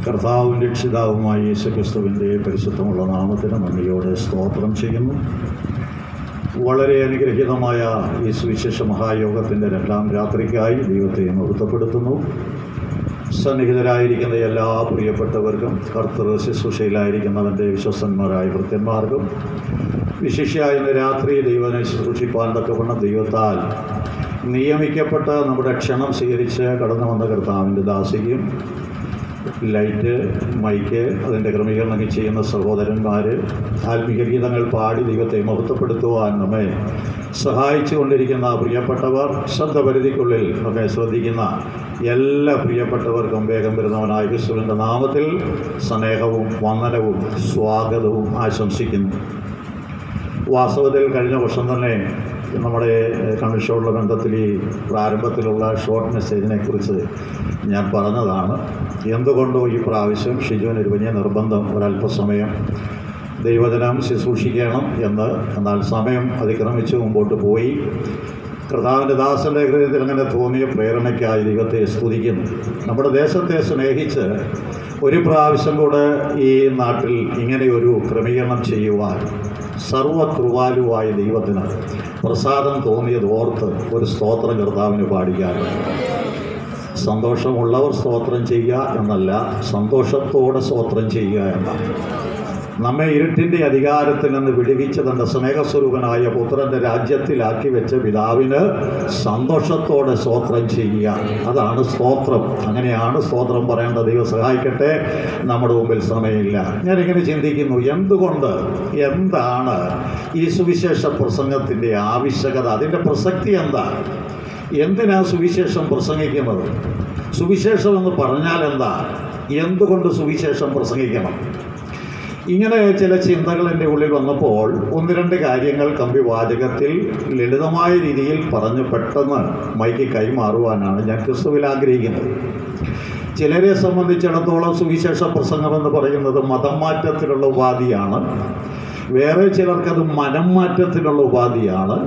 കർത്താവും രക്ഷിതാവുമായ യേശുക്രിസ്തുവിൻ്റെ പരിശുദ്ധമുള്ള നാമത്തിന് നന്ദിയോടെ സ്തോത്രം ചെയ്യുന്നു. വളരെ അനുഗ്രഹീതമായ ഈ സുവിശേഷ മഹായോഗത്തിൻ്റെ രണ്ടാം രാത്രിക്കായി ദൈവത്തെ മഹത്വപ്പെടുത്തുന്നു. സന്നിഹിതരായിരിക്കുന്ന എല്ലാ പ്രിയപ്പെട്ടവർക്കും കർത്തൃ ശുശ്രൂഷയിലായിരിക്കുന്നവൻ്റെ വിശ്വസ്തന്മാരായ ഭൃത്യന്മാർക്കും വിശിഷ്യ ഇന്ന് രാത്രി ദൈവനെ ശുശ്രൂഷിപ്പാൻ തക്കവണ്ണം ദൈവത്താൽ നിയമിക്കപ്പെട്ട് നമ്മുടെ ക്ഷണം സ്വീകരിച്ച് കടന്നു വന്ന കർത്താവിൻ്റെ ദാസിക്കും ലൈറ്റ്, മൈക്ക്, അതിൻ്റെ ക്രമീകരണങ്ങൾ ചെയ്യുന്ന സഹോദരന്മാർ, ആത്മീയ ഗീതങ്ങൾ പാടി ദൈവത്തെ മഹത്വപ്പെടുത്തുവാൻ നമ്മെ സഹായിച്ചു കൊണ്ടിരിക്കുന്ന പ്രിയപ്പെട്ടവർ, ശബ്ദപരിധിക്കുള്ളിൽ നമ്മെ ശ്രദ്ധിക്കുന്ന എല്ലാ പ്രിയപ്പെട്ടവർക്കും വേഗം വരുന്നവനായ ക്രിസ്തുവിൻ്റെ നാമത്തിൽ സ്നേഹവും വന്ദനവും സ്വാഗതവും ആശംസിക്കുന്നു. വാസ്തവത്തിൽ കഴിഞ്ഞ വർഷം തന്നെ നമ്മുടെ കൺവെൻഷനുള്ള ബന്ധത്തിൽ ഈ പ്രാരംഭത്തിലുള്ള ഷോർട്ട് മെസ്സേജിനെ കുറിച്ച് ഞാൻ പറഞ്ഞതാണ്. എന്തുകൊണ്ടോ ഈ പ്രാവശ്യം ഷിജുവിന് ഒരു വലിയ നിർബന്ധം ഒരല്പസമയം ദൈവജനം ശുശ്രൂഷിക്കണം എന്ന്. എന്നാൽ സമയം അതിക്രമിച്ച് മുമ്പോട്ട് പോയി. കർത്താവിൻ്റെ ദാസൻ്റെ ഹൃദയത്തിൽ അങ്ങനെ തോന്നിയ പ്രേരണയ്ക്കായി ദൈവത്തെ സ്തുതിക്കുന്നു. നമ്മുടെ ദേശത്തെ സ്നേഹിച്ച് ഒരു പ്രാവശ്യം കൂടെ ഈ നാട്ടിൽ ഇങ്ങനെയൊരു ക്രമീകരണം ചെയ്യുവാൻ സർവകൃപാലുവായ ദൈവത്തിന് പ്രസാദം തോന്നിയത് ഓർത്ത് ഒരു സ്തോത്രം കർത്താവിന് പാടിക്കാറുണ്ട്. സന്തോഷമുള്ളവർ സ്തോത്രം ചെയ്യുക എന്നല്ല, സന്തോഷത്തോടെ സ്തോത്രം ചെയ്യുക എന്നാണ്. നമ്മെ ഇരുട്ടിൻ്റെ അധികാരത്തിൽ നിന്ന് വിടുവിച്ച് തൻ്റെ സ്നേഹസ്വരൂപനായ പുത്രൻ്റെ രാജ്യത്തിലാക്കി വെച്ച പിതാവിന് സന്തോഷത്തോടെ സ്തോത്രം ചെയ്യുക, അതാണ് സ്തോത്രം. അങ്ങനെയാണ് സ്തോത്രം പറയേണ്ടത്. ദൈവം സഹായിക്കട്ടെ. നമ്മുടെ മുമ്പിൽ സമയമില്ല. ഞാനിങ്ങനെ ചിന്തിക്കുന്നു, എന്താണ് ഈ സുവിശേഷ പ്രസംഗത്തിൻ്റെ ആവശ്യകത? അതിൻ്റെ പ്രസക്തി എന്താ? എന്തിനാ സുവിശേഷം പ്രസംഗിക്കുന്നത്? സുവിശേഷം എന്ന് പറഞ്ഞാൽ എന്താ? എന്തുകൊണ്ട് സുവിശേഷം പ്രസംഗിക്കണം? ഇങ്ങനെ ചില ചിന്തകൾ എൻ്റെ ഉള്ളിൽ വന്നപ്പോൾ ഒന്ന് രണ്ട് കാര്യങ്ങൾ കമ്പിവാചകത്തിൽ ലളിതമായ രീതിയിൽ പറഞ്ഞ് പെട്ടെന്ന് മൈക്ക് കൈമാറുവാനാണ് ഞാൻ ക്രിസ്തുവിൽ ആഗ്രഹിക്കുന്നത്. ചിലരെ സംബന്ധിച്ചിടത്തോളം സുവിശേഷ പ്രസംഗമെന്ന് പറയുന്നത് മതം മാറ്റത്തിലുള്ള ഉപാധിയാണ്. വേറെ ചിലർക്കത് മനം മാറ്റത്തിനുള്ള ഉപാധിയാണ്.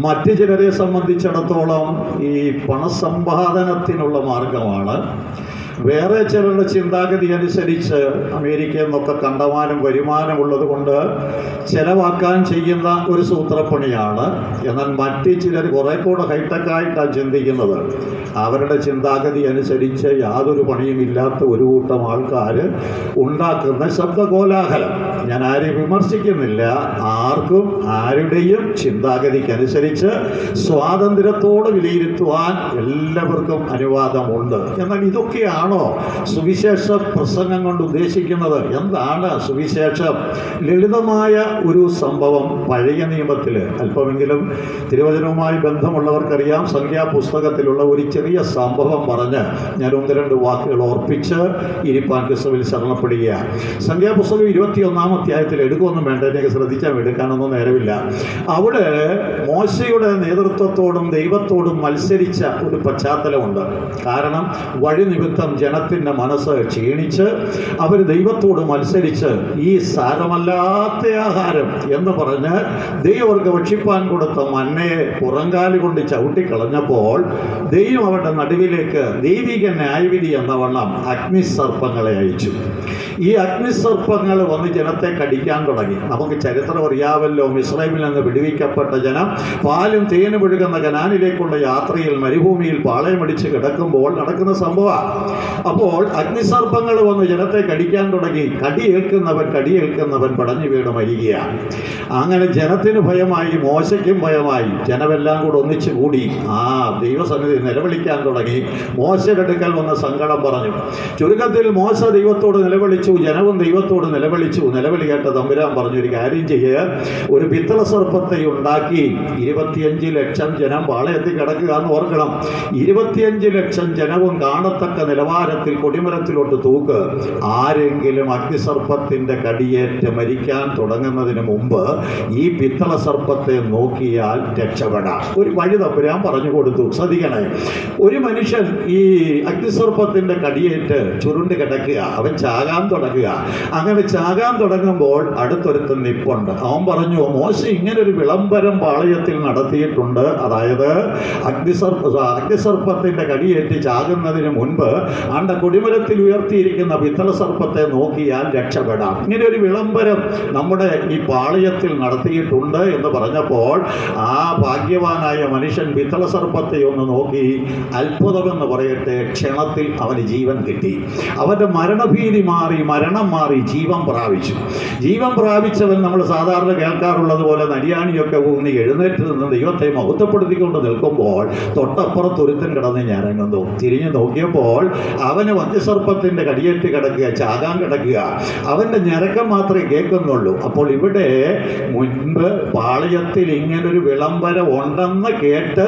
മറ്റു ചിലരെ സംബന്ധിച്ചിടത്തോളം ഈ പണസമ്പാദനത്തിനുള്ള മാർഗമാണ്. വേറെ ചിലരുടെ ചിന്താഗതി അനുസരിച്ച് അമേരിക്കയിൽ നിന്നൊക്കെ കണ്ടമാനം വരുമാനമുള്ളത് കൊണ്ട് ചെലവാക്കാൻ ചെയ്യുന്ന ഒരു സൂത്രപ്പണിയാണ്. എന്നാൽ മറ്റു ചിലർ കുറെ കൂടെ ഹൈടെക്കായിട്ടാണ് ചിന്തിക്കുന്നത്. അവരുടെ ചിന്താഗതി അനുസരിച്ച് യാതൊരു പണിയുമില്ലാത്ത ഒരു കൂട്ടം ആൾക്കാർ ഉണ്ടാക്കുന്ന ശബ്ദകോലാഹലം. ഞാൻ ആരെയും വിമർശിക്കുന്നില്ല. ആർക്കും ആരുടെയും ചിന്താഗതിക്കനുസരിച്ച് സ്വാതന്ത്ര്യത്തോടെ വിലയിരുത്തുവാൻ എല്ലാവർക്കും അനുവാദമുണ്ട്. എന്നാൽ ഇതൊക്കെയാണോ സുവിശേഷ പ്രസംഗം കൊണ്ട് ഉദ്ദേശിക്കുന്നത്? എന്താണ് സുവിശേഷം? ലളിതമായ ഒരു സംഭവം പഴയ നിയമത്തിൽ അല്പമെങ്കിലും തിരുവചനവുമായി ബന്ധമുള്ളവർക്കറിയാം. സംഖ്യാപുസ്തകത്തിലുള്ള ഒരു ചെറിയ സംഭവം പറഞ്ഞ് ഞാൻ ഒന്ന് രണ്ട് വാക്കുകൾ ഓർപ്പിച്ച് ഇരിപ്പാൻ ക്രിസ്തുവിൽ ശരണപ്പെടുക. സംഖ്യാപുസ്തകം 21-ാം അധ്യായത്തിൽ എടുക്കുമൊന്നും വേണ്ട, എനിക്ക് ശ്രദ്ധിച്ചാൽ എടുക്കാനൊന്നും നേരമില്ല. അവിടെ മോശയുടെ നേതൃത്വത്തോടും ദൈവത്തോടും മത്സരിച്ച ഒരു പശ്ചാത്തലമുണ്ട്. കാരണം വഴി നിമിത്തം ജനത്തിൻ്റെ മനസ്സ് ക്ഷീണിച്ച് അവർ ദൈവത്തോട് മത്സരിച്ച് ഈ സാരമല്ലാത്ത ആഹാരം എന്ന് പറഞ്ഞ് ദൈവർക്ക് ഭക്ഷിപ്പാൻ കൊടുത്ത മന്നയെ പുറങ്കാല് കൊണ്ട് ചവിട്ടിക്കളഞ്ഞപ്പോൾ ദൈവം അവരുടെ നടുവിലേക്ക് ദൈവിക ന്യായവിധി എന്ന വണ്ണം അഗ്നിസർപ്പങ്ങളെ അയച്ചു. ഈ അഗ്നിസർപ്പങ്ങൾ വന്ന് ജനത്തെ കടിക്കാൻ തുടങ്ങി. നമുക്ക് ചരിത്രം അറിയാമല്ലോ. മിസ്രൈമിൽ നിന്ന് വിടുവിക്കപ്പെട്ട ജനം പാലും തേനും ഒഴുകുന്ന കനാനിലേക്കുള്ള യാത്രയിൽ മരുഭൂമിയിൽ പാളയമടിച്ച് കിടക്കുമ്പോൾ നടക്കുന്ന സംഭവമാണ്. അപ്പോൾ അഗ്നിസർപ്പങ്ങൾ വന്ന് ജനത്തെ കടിക്കാൻ തുടങ്ങി. കടിയേൽക്കുന്നവൻ പടഞ്ഞു വീണ് മരിക്കുകയാണ്. അങ്ങനെ ജനത്തിന് ഭയമായി, മോശയ്ക്കും ഭയമായി. ജനമെല്ലാം കൂടെ ഒന്നിച്ചു കൂടി ദൈവസന്നിധി നിലവിളിക്കാൻ തുടങ്ങി. മോശയുടെ അടുക്കൽ വന്ന് സങ്കടം പറഞ്ഞു. ചുരുക്കത്തിൽ മോശ ദൈവത്തോട് നിലവിളിച്ചു, ജനവും ദൈവത്തോട് നിലവിളിച്ചു. നിലവിളി കേട്ട തമ്പുരാൻ പറഞ്ഞു, ഒരു കാര്യം ചെയ്യുക, ഒരു പിത്തള സർപ്പത്തെ ഉണ്ടാക്കി 25 ലക്ഷം ജനം പാളയത്തിൽ കിടക്കുക എന്ന് ഓർക്കണം. 25 ലക്ഷം ജനവും കാണത്തക്ക നിലവാരം നിലവാരത്തിൽ കൊടിമരത്തിലോട്ട് തൂക്ക്. ആരെങ്കിലും അഗ്നിസർപ്പത്തിൻ്റെ കടിയേറ്റ് മരിക്കാൻ തുടങ്ങുന്നതിന് മുമ്പ് ഈ പിത്തള സർപ്പത്തെ നോക്കിയാൽ രക്ഷപ്പെടാം. ഒരു വഴി തമ്പുരാൻ പറഞ്ഞു കൊടുത്തു. ശ്രദ്ധിക്കണേ, ഒരു മനുഷ്യൻ ഈ അഗ്നിസർപ്പത്തിൻ്റെ കടിയേറ്റ് ചുരുണ്ട് കിടക്കുക, അവൻ ചാകാൻ തുടങ്ങുക. അങ്ങനെ ചാകാൻ തുടങ്ങുമ്പോൾ അടുത്തൊരുത്തൻ നിപ്പുണ്ട്. അവൻ പറഞ്ഞു, മോശ ഇങ്ങനൊരു വിളംബരം പാളയത്തിൽ നടത്തിയിട്ടുണ്ട്. അതായത് അഗ്നിസർപ്പത്തിൻ്റെ കടിയേറ്റ് ചാകുന്നതിന് മുൻപ് ആണ്ട കൊടിമരത്തിൽ ഉയർത്തിയിരിക്കുന്ന പിത്തള സർപ്പത്തെ നോക്കിയാൽ രക്ഷപ്പെടാം. ഇങ്ങനെ ഒരു വിളംബരം നമ്മുടെ ഈ പാളയത്തിൽ നടത്തിയിട്ടുണ്ട് എന്ന് പറഞ്ഞപ്പോൾ ആ ഭാഗ്യവാനായ മനുഷ്യൻ പിത്തള സർപ്പത്തെ ഒന്ന് നോക്കി. അത്ഭുതമെന്ന് പറയട്ടെ, ക്ഷണത്തിൽ അവന് ജീവൻ കിട്ടി. അവൻ്റെ മരണഭീതി മാറി, മരണം മാറി, ജീവൻ പ്രാപിച്ചു. ജീവൻ പ്രാപിച്ചവൻ നമ്മൾ സാധാരണ കേൾക്കാറുള്ളത് പോലെ നരിയാണിയൊക്കെ ഊന്നി എഴുന്നേറ്റ് നിന്ന് ദൈവത്തെ മഹത്വപ്പെടുത്തിക്കൊണ്ട് നിൽക്കുമ്പോൾ തൊട്ടപ്പുറത്തൊരുത്തൻ കിടന്ന് ഞരങ്ങുന്നു. തിരിഞ്ഞു നോക്കിയപ്പോൾ അവന് അഗ്നിസർപ്പത്തിൻ്റെ കടിയേറ്റ് കിടക്കുക, ചാകാൻ കിടക്കുക. അവൻ്റെ ഞരക്കം മാത്രമേ കേൾക്കുന്നുള്ളൂ. അപ്പോൾ ഇവിടെ മുൻപ് പാളയത്തിൽ ഇങ്ങനൊരു വിളംബരം ഉണ്ടെന്ന് കേട്ട്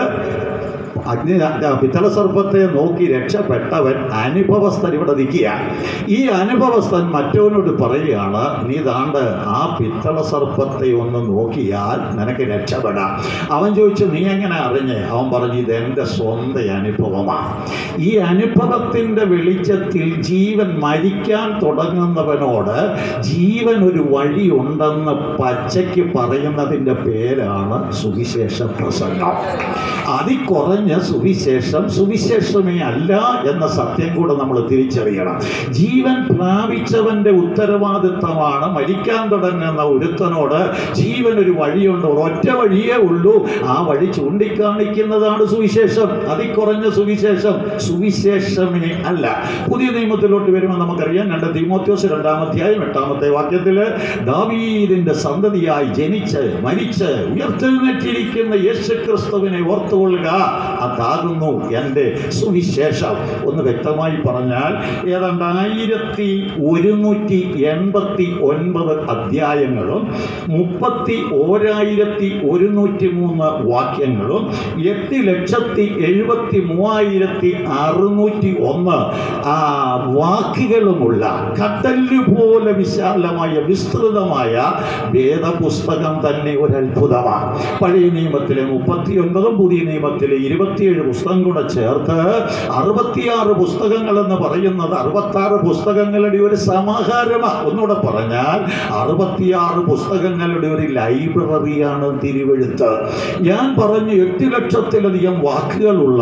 പിത്തള സർപ്പത്തെ നോക്കി രക്ഷപ്പെട്ടവൻ അനുഭവസ്ഥൻ ഇവിടെ നിൽക്കുക. ഈ അനുഭവസ്ഥൻ മറ്റവനോട് പറയുകയാണ്, നീ താണ്ട് ആ പിത്തള സർപ്പത്തെ ഒന്ന് നോക്കിയാൽ നിനക്ക് രക്ഷപ്പെടാം. അവൻ ചോദിച്ചു, നീ എങ്ങനെ അറിഞ്ഞേ? അവൻ പറഞ്ഞു, ഇതെൻ്റെ സ്വന്തം അനുഭവമാണ്. ഈ അനുഭവത്തിൻ്റെ വെളിച്ചത്തിൽ ജീവൻ മരിക്കാൻ തുടങ്ങുന്നവനോട് ജീവൻ ഒരു വഴിയുണ്ടെന്ന് പച്ചയ്ക്ക് പറയുന്നതിൻ്റെ പേരാണ് സുവിശേഷ പ്രസംഗം. അതിൽ സുവിശേഷം സുവിശേഷമേ അല്ല എന്ന സത്യം കൂടെ നമ്മൾ തിരിച്ചറിയണം. ജീവൻ പ്രാപിച്ചവന്റെ ഉത്തരവാദിത്തമാണ് മരിക്കാൻ തുടങ്ങുന്ന ഒരുത്തനോട് ജീവൻ ഒരു വഴിയുണ്ട്, ഒരൊറ്റ വഴിയേ ഉള്ളൂ, ആ വഴി ചൂണ്ടിക്കാണിക്കുന്നതാണ് സുവിശേഷം. അതിൽ സുവിശേഷം സുവിശേഷമേ അല്ല. പുതിയ നിയമത്തിലോട്ട് വരുമ്പോൾ നമുക്കറിയാം, 2 തീമോഥെയോസ് 2-ാം അധ്യായം 8-ാമത്തെ വാക്യത്തിൽ ദാവീദിന്റെ സന്തതിയായി ജനിച്ച് മരിച്ച് ഉയർത്തെഴുന്നേറ്റിരിക്കുന്ന യേശുക്രിസ്തുവിനെ ഓർത്തുകൊള്ളുക, അതാകുന്നു എൻ്റെ സുവിശേഷം. ഒന്ന് വ്യക്തമായി പറഞ്ഞാൽ ഏതാണ്ട് 1189 അധ്യായങ്ങളും 31,103 വാക്യങ്ങളും 8,73,601 വാക്കുകളുമുള്ള കടലുപോലെ വിശാലമായ വിസ്തൃതമായ വേദപുസ്തകം തന്നെ ഒരു അത്ഭുതമാണ്. പഴയ നിയമത്തിലെ 39, പുതിയ നിയമത്തിലെ 27 പുസ്തകം കൂടെ ചേർത്ത് 66 പുസ്തകങ്ങൾ എന്ന് പറയുന്നത് 66 പുസ്തകങ്ങളുടെ ഒരു സമാഹാരമാണ്. ഒന്നുകൂടെ പറഞ്ഞാൽ 66 പുസ്തകങ്ങളുടെ ഒരു ലൈബ്രറിയാണ് തിരുവെഴുത്ത്. ഞാൻ പറഞ്ഞു 8 ലക്ഷത്തിലധികം വാക്കുകളുള്ള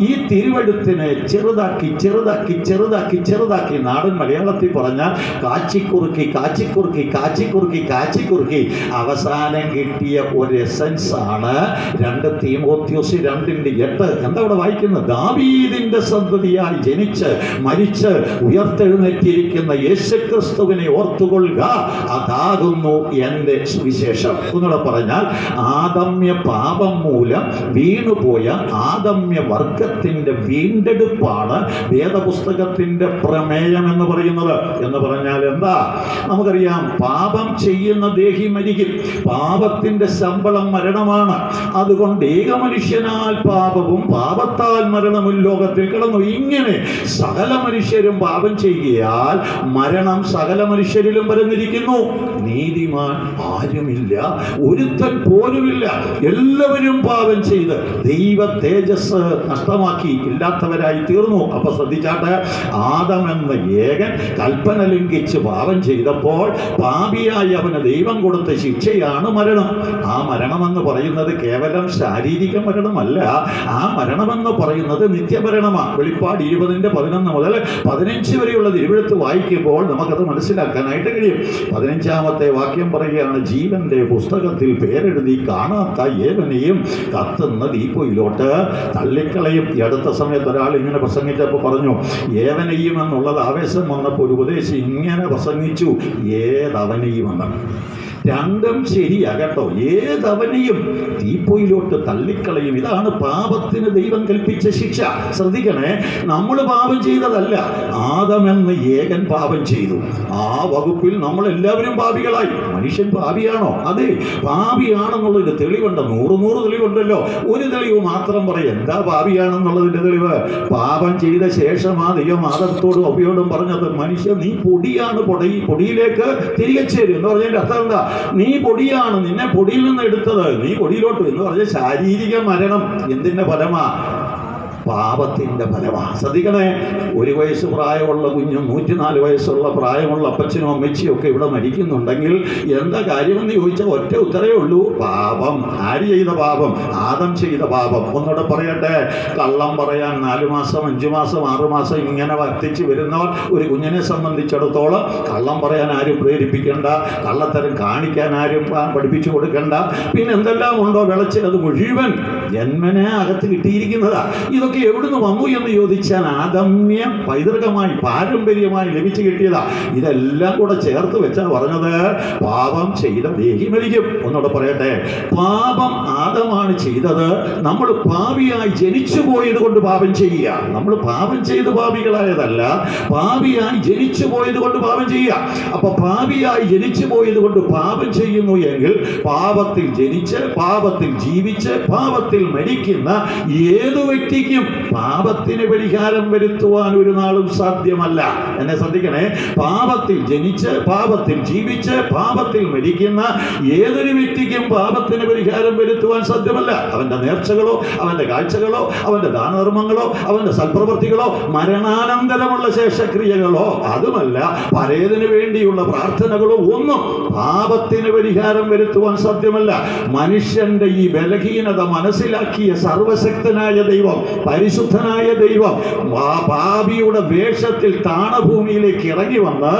ഈ തിരുവെഴുത്തിനെ ചെറുതാക്കി ചെറുതാക്കി ചെറുതാക്കി ചെറുതാക്കി നാടൻ മലയാളത്തിൽ പറഞ്ഞാൽ കാച്ചിക്കുറുക്കി കാച്ചിക്കുറുക്കി കാച്ചിക്കുറുക്കി കാച്ചിക്കുറുക്കി അവസാനം കിട്ടിയ ഒരു എസൻസ് ആണ് 2 തീമോഥെയോസ് 2:8. എന്താ ഇവിടെ വായിക്കുന്നത്? ദാവീദിന്റെ സന്തതിയായി ജനിച്ച് മരിച്ച് ഉയർത്തെഴുന്നേറ്റിരിക്കുന്ന യേശുക്രിസ്തുവിനെ ഓർത്തുകൊള്ളുക, അതാകുന്നു എൻ്റെ സുവിശേഷം. ഒന്നുകൂടെ പറഞ്ഞാൽ ആദമ്യ പാപം മൂലം വീണുപോയ ആദമ്യ വർഗത്തിന്റെ വീണ്ടെടുപ്പാണ് വേദപുസ്തകത്തിന്റെ പ്രമേയം എന്ന് പറയുന്നത്. എന്ന് പറഞ്ഞാൽ എന്താ? നമുക്കറിയാം, പാപം ചെയ്യുന്ന ദേഹി മരിക്കും. പാപത്തിന്റെ ശമ്പളം മരണമാണ്. അതുകൊണ്ട് ഏകമനുഷ്യനാൽ പാപവും പാപത്താൽ മരണവും ലോകത്തിൽ കിടന്നു. ഇങ്ങനെ സകല മനുഷ്യരും പാപം ചെയ്യുകയാൽ മരണം സകല മനുഷ്യരിലും വരുന്നിരിക്കുന്നു. നീതിമാൻ ആരുമില്ല, ഒരുത്തൻ പോലുമില്ല. എല്ലാവരും പാപം ചെയ്ത് ദൈവ തേജസ് നഷ്ടമാക്കി ഇല്ലാത്തവരായി തീർന്നു. അപ്പൊ ശ്രദ്ധിച്ചാട്ടെ, ആദം എന്ന ഏകൻ കൽപ്പന ലംഘിച്ച് പാപം ചെയ്തപ്പോൾ പാപിയായി അവന് ദൈവം കൊടുത്ത ശിക്ഷയാണ് മരണം. ആ മരണമെന്ന് പറയുന്നത് കേവലം ശാരീരിക മരണമല്ല, ആ മരണമെന്ന് പറയുന്നത് നിത്യമരണമാണ്. വെളിപ്പാട് 20:11 മുതൽ 15 വരെയുള്ള തിരുവെഴുത്ത് വായിക്കുമ്പോൾ നമുക്കത് മനസ്സിലാക്കാനായിട്ട് കഴിയും. 15-ാമത്തെ വാക്യം പറയുകയാണ്, ജീവന്റെ പുസ്തകത്തിൽ പേരെഴുതി കാണാത്ത ഏവനെയും കത്തുന്ന ദീപയിലോട്ട് തള്ളിക്കളയും. ഈ അടുത്ത സമയത്ത് ഒരാൾ ഇങ്ങനെ പ്രസംഗിച്ചപ്പോൾ പറഞ്ഞു, ഏവനെയും എന്നുള്ളത് ആവേശം വന്നപ്പോൾ ഒരു ഉപദേശി ഇങ്ങനെ പ്രസംഗിച്ചു, ഏതവനെയും എന്ന്. രണ്ടും ശരിയാകട്ടോ. ഏതവനെയും തീപ്പൊയിലോട്ട് തള്ളിക്കളയും. ഇതാണ് പാപത്തിന് ദൈവം കൽപ്പിച്ച ശിക്ഷ. ശ്രദ്ധിക്കണേ, നമ്മൾ പാപം ചെയ്തതല്ല, ആദമെന്ന് ഏകൻ പാപം ചെയ്തു. ആ വകുപ്പിൽ നമ്മളെല്ലാവരും പാപികളായി. മനുഷ്യൻ പാപിയാണോ? അതെ, പാപിയാണെന്നുള്ളതിന്റെ തെളിവുണ്ട്. 100 തെളിവുണ്ടല്ലോ. ഒരു തെളിവ് മാത്രം പറയും. എന്താ പാപിയാണെന്നുള്ളതിന്റെ തെളിവ്? പാപം ചെയ്ത ശേഷമാ ദൈവം ആദത്തോടും ഹവ്വയോടും പറഞ്ഞത്, മനുഷ്യൻ നീ പൊടിയാണ്, പൊടിയിലേക്ക് തിരികെ ചേരും എന്ന് പറഞ്ഞതിന്റെ അർത്ഥം എന്താ? നീ പൊടിയാണ്, നിന്നെ പൊടിയിൽ നിന്ന് എടുത്തത്, നീ പൊടിയിലോട്ട് എന്ന് പറഞ്ഞ ശാരീരിക മരണം എന്തിന്റെ ഫലമാ? പാപത്തിന്റെ ഫലമാണ്. ശ്രദ്ധിക്കണേ, 1 വയസ്സ് പ്രായമുള്ള കുഞ്ഞും 104 വയസ്സുള്ള പ്രായമുള്ള അപ്പച്ചനും അമ്മച്ചിയും ഒക്കെ ഇവിടെ മരിക്കുന്നുണ്ടെങ്കിൽ എന്താ കാര്യമെന്ന് ചോദിച്ചാൽ ഒറ്റ ഉത്തരവേ ഉള്ളൂ: പാപം. ആര് ചെയ്ത പാപം? ആദം ചെയ്ത പാപം. ഒന്നുകൂടെ പറയട്ടെ, കള്ളം പറയാൻ 4 മാസം 5 മാസം 6 മാസം ഇങ്ങനെ വർദ്ധിച്ചു വരുന്നവർ ഒരു കുഞ്ഞിനെ സംബന്ധിച്ചിടത്തോളം കള്ളം പറയാൻ ആരും പ്രേരിപ്പിക്കേണ്ട, കള്ളത്തരം കാണിക്കാൻ ആരും പഠിപ്പിച്ചു കൊടുക്കണ്ട. പിന്നെ എന്തെല്ലാം ഉണ്ടോ വിളച്ചിൽ, അത് മുഴുവൻ ജന്മനെ അകത്ത് കിട്ടിയിരിക്കുന്നതാ. ഇതൊക്കെ എവിടുന്ന് വന്നു എന്ന് ചോദിച്ചാൽ ആദമ്യം പൈതൃകമായി പാരമ്പര്യമായി ലഭിച്ചു കിട്ടിയതാ. ഇതെല്ലാം കൂടെ ചേർത്ത് വെച്ചാ പറഞ്ഞത് പാപം ചെയ്ത ദേഹി മരിക്കും. ഒന്നുകൂടെ പറയട്ടെ, പാപം ആദമാണ് ചെയ്തത്. നമ്മൾ പാപിയായി ജനിച്ചു പോയത് കൊണ്ട് പാപം ചെയ്യുക. നമ്മൾ പാപം ചെയ്ത് പാപികളായതല്ല, പാപിയായി ജനിച്ചു പോയത് കൊണ്ട് പാപം ചെയ്യുക. അപ്പൊ പാപിയായി ജനിച്ചു പോയത് കൊണ്ട് പാപം ചെയ്യുന്നു എങ്കിൽ പാപത്തിൽ ജനിച്ച് പാപത്തിൽ ജീവിച്ച് പാപത്തിൽ മരിക്കുന്ന ഏതു വ്യക്തിക്കും പാപത്തിന് പരിഹാരം വരുത്തുവാൻ ഒരു നാളും സാധ്യമല്ല. എന്നെ ശ്രദ്ധിക്കണേ, പാപത്തിൽ ജനിച്ച് പാപത്തിൽ ജീവിച്ച് പാപത്തിൽ മരിക്കുന്ന ഏതൊരു വ്യക്തിക്കും പാപത്തിന് പരിഹാരം വരുത്തുവാൻ സാധ്യമല്ല. അവന്റെ നേർച്ചകളോ അവന്റെ കാഴ്ചകളോ അവന്റെ ദാനധർമ്മങ്ങളോ അവന്റെ സൽപ്രവൃത്തികളോ മരണാനന്തരമുള്ള ശേഷക്രിയകളോ അതുമല്ല പരേതിനു വേണ്ടിയുള്ള പ്രാർത്ഥനകളോ ഒന്നും പാപത്തിന് പരിഹാരം വരുത്തുവാൻ സാധ്യമല്ല. മനുഷ്യന്റെ ഈ ബലഹീനത മനസ്സിലാക്കിയ സർവശക്തനായ ദൈവം, പരിശുദ്ധനായ ദൈവം പാപിയുടെ വേഷത്തിൽ താണഭൂമിയിലേക്ക് ഇറങ്ങി വന്ന്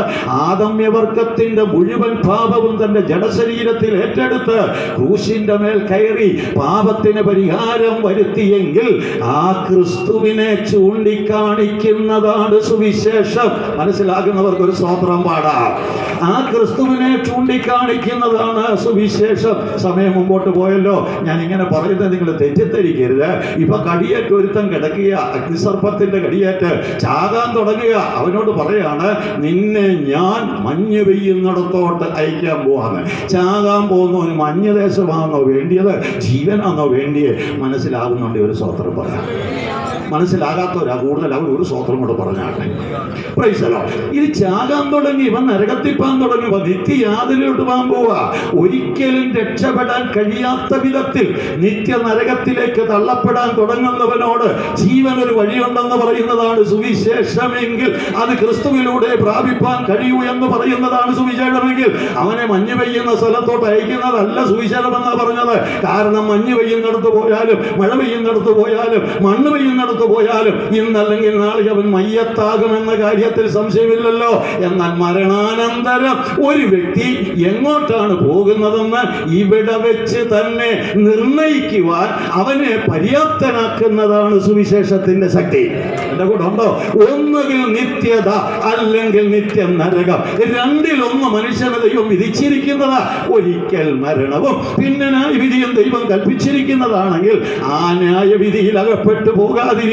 ആദമ്യവർഗത്തിന്റെ മുഴുവൻ പാപവും തന്റെ ജഡശരീരത്തിൽ ഏറ്റെടുത്ത് ക്രൂശിന്റെ മേൽ കയറി പാപത്തിന് പരിഹാരം വരുത്തിയെങ്കിൽ ആ ക്രിസ്തുവിനെ ചൂണ്ടിക്കാണിക്കുന്നതാണ് സുവിശേഷം. മനസ്സിലാകുന്നവർക്ക് ഒരു സ്തോത്രം പാടാം. ആ ക്രിസ്തുവിനെ ചൂണ്ടിക്കാണിക്കുന്നതാണ് സുവിശേഷം. സമയം മുമ്പോട്ട് പോയല്ലോ, ഞാൻ ഇങ്ങനെ പറയുന്നത് നിങ്ങൾ തെറ്റിദ്ധരിക്കരുത്. ഇപ്പൊ കടിയേറ്റ് ഒരുത്തൻ കിടക്കുക, അഗ്നിസർപ്പത്തിന്റെ കടിയേറ്റ് ചാകാൻ തുടങ്ങുക. അവനോട് പറയാണ്, നിന്നെ ഞാൻ മഞ്ഞ് പെയ്യുന്നിടത്തോട്ട് അയക്കാൻ പോവാന്ന്. ചാകാൻ പോകുന്നവന് മഞ്ഞ് ദേശമാണോ വേണ്ടിയത്, ജീവനാണോ വേണ്ടിയത്? മനസ്സിലാകുന്നുണ്ട് ഒരു സ്വത്രം പറയാം. മനസ്സിലാകാത്തവരാ കൂടുതൽ, അവർ ഒരു സ്വത്രം കൂടെ പറഞ്ഞാട്ടെ. ഇത് ചാകാൻ തുടങ്ങി, ഇവൻ നരകത്തിപ്പാൻ തുടങ്ങി, നിത്യയാതിലോട്ട് പോകാൻ പോവാ. ഒരിക്കലും രക്ഷപ്പെടാൻ കഴിയാത്ത വിധത്തിൽ നിത്യ നരകത്തിലേക്ക് തള്ളപ്പെടാൻ തുടങ്ങുന്നവനോട് ജീവൻ ഒരു വഴിയുണ്ടെന്ന് പറയുന്നതാണ് സുവിശേഷമെങ്കിൽ, അത് ക്രിസ്തുവിലൂടെ പ്രാപിപ്പാൻ കഴിയൂ എന്ന് പറയുന്നതാണ് സുവിശേഷമെങ്കിൽ, അവനെ മഞ്ഞ് പെയ്യുന്ന സ്ഥലത്തോട്ട് അയക്കുന്നതല്ല സുവിശേഷമെന്നാ പറഞ്ഞത്. കാരണം മഞ്ഞ് പെയ്യുന്നിടത്ത് പോയാലും മഴ പെയ്യുന്നിടത്ത് പോയാലും മണ്ണ് പെയ്യുന്നിടത്ത് പോയാലും ഇന്നല്ലെങ്കിൽ നാളെ അവൻ മയ്യത്താകുമെന്ന കാര്യത്തിൽ സംശയമില്ലല്ലോ. എന്നാൽ മരണാനന്തരം ഒരു വ്യക്തി എങ്ങോട്ടാണ് പോകുന്നതെന്ന് ഇവിടെ വെച്ച് തന്നെ നിർണയിക്കുവാൻ അവനെ പര്യാപ്തനാക്കുന്നതാണ് സുവിശേഷത്തിന്റെ ശക്തി. എന്റെ കൂടെ ഉണ്ടോ? ഒന്നുകിൽ നിത്യത അല്ലെങ്കിൽ നിത്യ നരകം. രണ്ടിലൊന്ന് മനുഷ്യനെ ദൈവം വിധിച്ചിരിക്കുന്നതാ. ഒരിക്കൽ മരണവും പിന്നെ ന്യായവിധിയും ദൈവം കൽപ്പിച്ചിരിക്കുന്നതാണെങ്കിൽ ആ ന്യായവിധിയിൽ അകപ്പെട്ടു പോകാതിരിക്കാൻ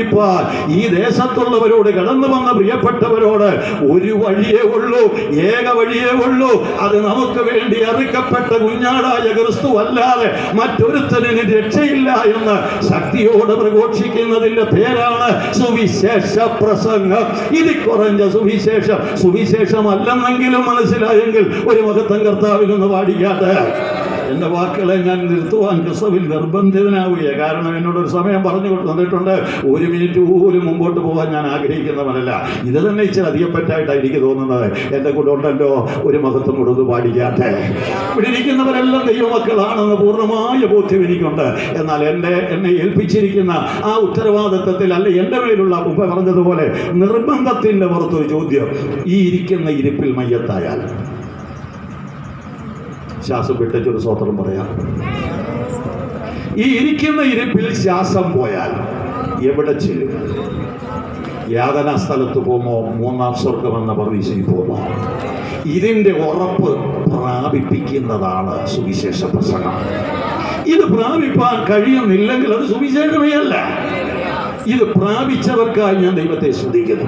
ഈ ദേശത്തുള്ളവരോട്, കടന്നു വന്ന പ്രിയപ്പെട്ടവരോട് ഒരു വഴിയേ ഉള്ളൂ, ഏക വഴിയേ ഉള്ളൂ. അത് നമുക്ക് വേണ്ടി അറുക്കപ്പെട്ട കുഞ്ഞാടായ ക്രിസ്തു അല്ലാതെ മറ്റൊരുത്തനും രക്ഷയില്ല എന്ന് ശക്തിയോടെ പ്രഘോഷിക്കുന്നതിന്റെ പേരാണ് സുവിശേഷ പ്രസംഗം. ഇത് കുറഞ്ഞ സുവിശേഷമല്ലെന്നെങ്കിലും മനസ്സിലായെങ്കിൽ ഒരു മഹത്വം കർത്താവിനൊന്ന് പാടിക്കാട്ടെ. എന്റെ വാക്കുകളെ ഞാൻ നിർത്തുവാൻ ക്രിസ്തുവിൽ നിർബന്ധിതനാവുകയാണ്. കാരണം എന്നോടൊരു സമയം പറഞ്ഞു തന്നിട്ടുണ്ട്, 1 മിനിറ്റ് പോലും മുമ്പോട്ട് പോകാൻ ഞാൻ ആഗ്രഹിക്കുന്നവനല്ല. ഇത് തന്നെ ഇച്ചിരി അധികപ്പറ്റായിട്ടാണ് എനിക്ക് തോന്നുന്നത്. എൻ്റെ കൂടെ ഉണ്ടല്ലോ, ഒരു മഹത്വം കൊടുത്ത് പാടിക്കാട്ടെ. ഇവിടെ ഇരിക്കുന്നവരെല്ലാം ദൈവമക്കളാണെന്ന് പൂർണ്ണമായ ബോധ്യം എനിക്കുണ്ട്. എന്നാൽ എന്നെ ഏൽപ്പിച്ചിരിക്കുന്ന ആ ഉത്തരവാദിത്വത്തിൽ അല്ല, എൻ്റെ മേലുള്ള പറഞ്ഞതുപോലെ നിർബന്ധത്തിൻ്റെ പുറത്തൊരു ചോദ്യം: ഈ ഇരിക്കുന്ന ഇരിപ്പിൽ മയ്യത്തായാൽ ശ്വാസം വിട്ടൊരു സ്വത്രം പറയാം. ഈ ഇരിക്കുന്ന ഇരിപ്പിൽ ശ്വാസം പോയാൽ എവിടെ ചെല്ലും? യാതനാ സ്ഥലത്ത് പോകുമോ? 3-ാം സ്വർഗമെന്ന പർദീസയിൽ പോകുമോ? ഇതിന്റെ ഉറപ്പ് പ്രാപിപ്പിക്കുന്നതാണ് സുവിശേഷ പ്രസംഗം. ഇത് പ്രാപിപ്പാൻ കഴിയുന്നില്ലെങ്കിൽ അത് സുവിശേഷമേ അല്ല. ഇത് പ്രാപിച്ചവർക്കായി ഞാൻ ദൈവത്തെ സ്തുതിക്കുന്നു.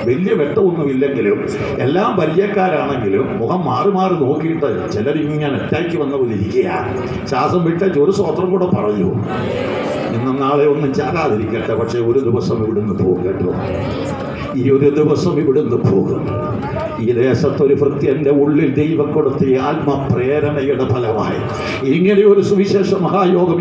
വലിയ വെട്ടമൊന്നുമില്ലെങ്കിലും എല്ലാം പരിചയക്കാരാണെങ്കിലും മുഖം മാറി മാറി നോക്കിയിട്ട് ചിലരിങ്ങനെ അറ്റാക്ക് വന്ന പോലെ ഇരിക്കുകയാണ്. ശ്വാസം വിട്ടേച്ച് ഒരു സ്വത്രം കൂടെ പറഞ്ഞു, ഇന്നും നാളെ ഒന്നും ചാകാതിരിക്കട്ടെ, പക്ഷെ ഒരു ദിവസം ഇവിടുന്ന് പോകും കേട്ടോ. ഈ ഒരു ദിവസം ഇവിടുന്ന് പോകും. ഈ ദേശത്തൊരു ഭൃത്യൻ്റെ ഉള്ളിൽ ദൈവം കൊടുത്ത ഈ ആത്മപ്രേരണയുടെ ഫലമായി ഇങ്ങനെ ഒരു സുവിശേഷ മഹായോഗം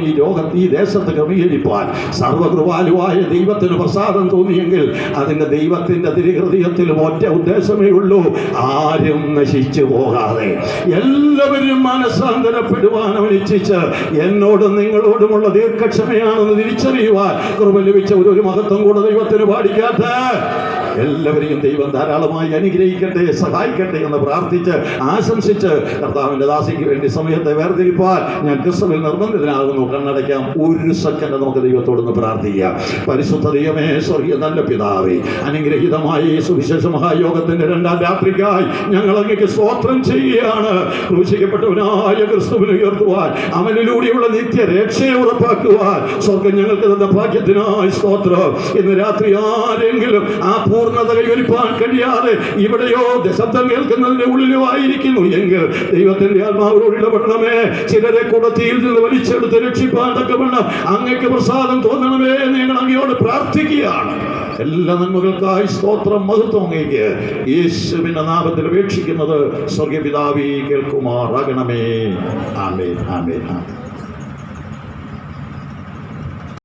ഈ ദേശത്ത് ക്രമീകരിപ്പാൻ സർവകൃപാലുവായ ദൈവത്തിന് പ്രസാദം തോന്നിയെങ്കിൽ അതിൻ്റെ ദൈവത്തിൻ്റെ തിരുഹൃദയത്തിലും ഒറ്റ ഉദ്ദേശമേ ഉള്ളൂ, ആരും നശിച്ചു പോകാതെ എല്ലാവരും മനസ്സാന്തരപ്പെടുവാൻ അവൻ ഇച്ഛിച്ച് എന്നോടും നിങ്ങളോടുമുള്ള ദീർഘക്ഷമയാണെന്ന് തിരിച്ചറിയുവാൻ കൃപ ലഭിച്ച ഒരു മഹത്വം കൂടെ ദൈവത്തിന് പാടിക്കാത്ത എല്ലാവരെയും ദൈവം ധാരാളമായി അനുഗ്രഹിക്കട്ടെ, സഹായിക്കട്ടെ എന്ന് പ്രാർത്ഥിച്ച് ആശംസിച്ച് കർത്താവിൻ്റെ ദാസിക്ക് വേണ്ടി സമയത്തെ വേർതിരിപ്പാൻ ഞാൻ ക്രിസ്തുവിൽ നിർബന്ധിതനാകുന്നു. കണ്ണടയ്ക്കാം. ഒരു സെക്കൻഡ് നമുക്ക് ദൈവത്തോടൊന്ന് പ്രാർത്ഥിക്കാം. പരിശുദ്ധ ദൈവമേ, സ്വർഗീയ നല്ല പിതാവേ, അനുഗ്രഹീതമായ സുവിശേഷ മഹായോഗത്തിന്റെ 2ാം രാത്രിക്കായി ഞങ്ങൾ അങ്ങേക്ക് സ്തോത്രം ചെയ്യുകയാണ്. ക്രൂശിക്കപ്പെട്ടവനായ ക്രിസ്തുവിനെ ഉയർത്തുവാൻ, അവനിലൂടെയുള്ള നിത്യരക്ഷയെ ഉറപ്പാക്കുവാൻ സ്വർഗം ഞങ്ങൾക്ക് തന്ന ഭാഗ്യത്തിനായി സ്തോത്രം. ഇന്ന് രാത്രി ആരെങ്കിലും ആ പൂർണ്ണത കൈവരിപ്പാൻ കഴിയാതെ ഇവിടെയോ ശബ്ദം കേൾക്കുന്നതിന്റെ ഉള്ളിലോ ആയിരിക്കുന്നു എങ്കിൽ ദൈവത്തിന്റെ ആത്മാവിനോട് ഇടപെടണമേ. ചിലരെ കുടത്തിയിൽ നിന്ന് വലിച്ചെടുത്ത് രക്ഷിപ്പാൻ തക്കവണ്ണം അങ്ങയ്ക്ക് പ്രസാദം തോന്നണമേ എന്ന് ഞങ്ങൾ അങ്ങയോട് പ്രാർത്ഥിക്കുകയാണ്. എല്ലാ നന്മകൾക്കായി സ്തോത്രം, മഹത്വം അങ്ങേക്ക് യേശുവിന്റെ നാമത്തിൽ അപേക്ഷിക്കുന്നത് സ്വർഗീയ പിതാവേ കേൾക്കുമാറാകണമേ. ആമേൻ, ആമേൻ, ആമേൻ.